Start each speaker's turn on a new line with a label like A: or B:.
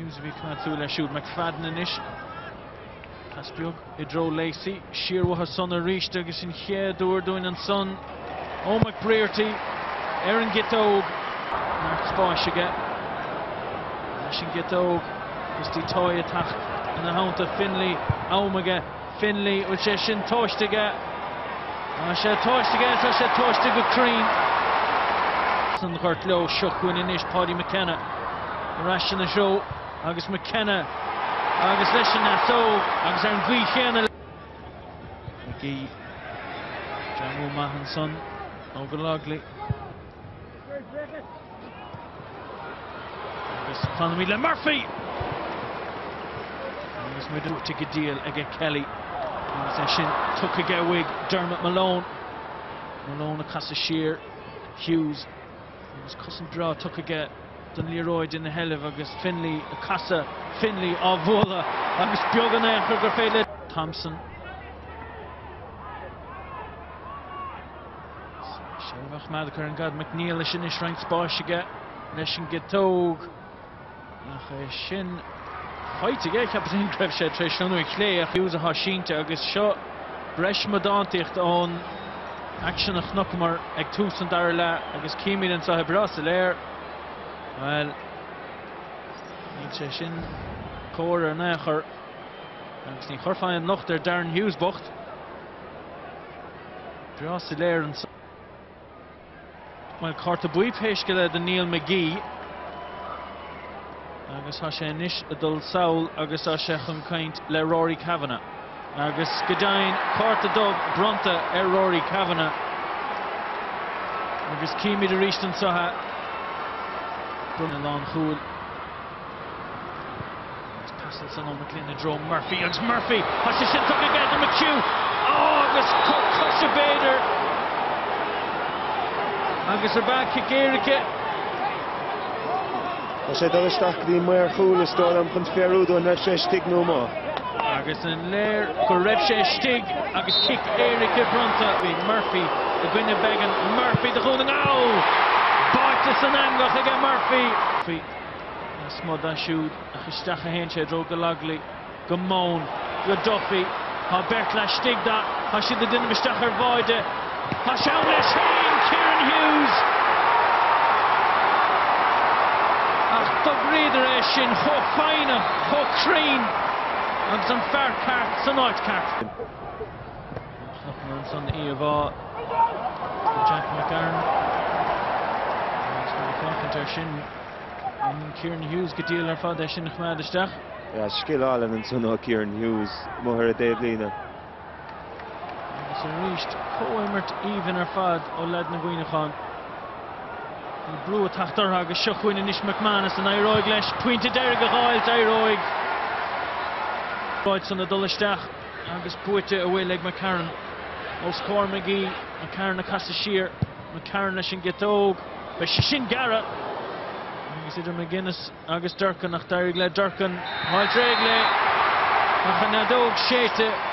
A: Hughes bhí cumú le siúd McFadden inis. Casbiog I dro Lacey. Shear with her son a ríiste agus in chéadúr doing an son. McBrearty. Aaron Gitog. Nach spáis aige. Leis an Gitog. Gus tí toy atach in a haunta Finlay. Aige. Finlay with sé sin toiste aige. Sé toiste aige tá sé toiste go crín. San chuirt leo seochhuiin inis Paddy McKenna. Rashin na show. Agus McKenna. Agus leis an nasóg. Agus ar an bhí chéanna. McGee. Jamu Mahan son. Ogolagli. Agus Conwy le Murphy. Agus we do take a deal again Kelly. Agus sin took a get wig Dermot Malone. Malone a Casa Shear. Hughes. Agus cousin draw took a get Dun Leroyd in the hell of Agus Finlay a Casa Finlay of Vola. Agus Biogan for Grafele Thompson. Shelvach Madker and God McNeil is in his rank Spashiga. Leshin Getog. Shin fight again, Captain Krebshed Treshonu Clay. Hughes a Hashinta Agus shot. Bresh Madanticht on action of Knockmar, Egtus and Darla, Agus Kimi and Sahebrasilair. Well, Shin Core and Nacher. Agus ní chorfain noch der Darren Hughes bocht. Brasilair and Well, Carta Buaicphointí the Neil McGee. Agus ha sé inis a dul saoil agus a sé chun caint le Rory Kavanagh. Agus Gadain Carta Dub Bronta Rory Kavanagh. Agus Kimi de Richten Saha. Brunel on Chool. Passelson on McLean and Drone Murphy. Agus Murphy. Has she sent up again to McHugh. Oh, agus Cusha Bader. Agus back Kikirike.
B: I said I was stuck the more foolish store and from Ferudo and that's a stick no more.
A: Agus and Lair, Correpshe Stig, Agus kick Erika Bronta, Murphy, the Gwynna Began, Murphy, the Holding Owl, Bartis and Angach again Murphy. Smod and shoot, Achistacha Henche, Drogalagli, Gamon, Goduffy, Bertla Stig that, Hashid the Dinamistacher Voide, Hashaulish Hain, Kieran Hughes. Tug reader sin ho fine, ho crean, and some fair cart, some night cart. Son Eva, Jack McGarn, and Kieran Hughes get deal for the Shin Khmadistach.
B: Yeah, skill all and son Kieran Hughes, Moher Davelina.
A: So reached Coimert even or fad or lad na Muineachán. Brew Tachtar Agus Shuchwin and Ish McManus and Iroig Lesh pointed Derek Gail Iroig Bites on the Dullistach Agus Puite away leg McCarran Oscar McGee McCarran a Casa Shear McCarran Lesh and Getog Beshin Garrett Agus Idir McGuinness Agus Durkin nach Derek Le Durkin While Dregle Nach Nadog Shete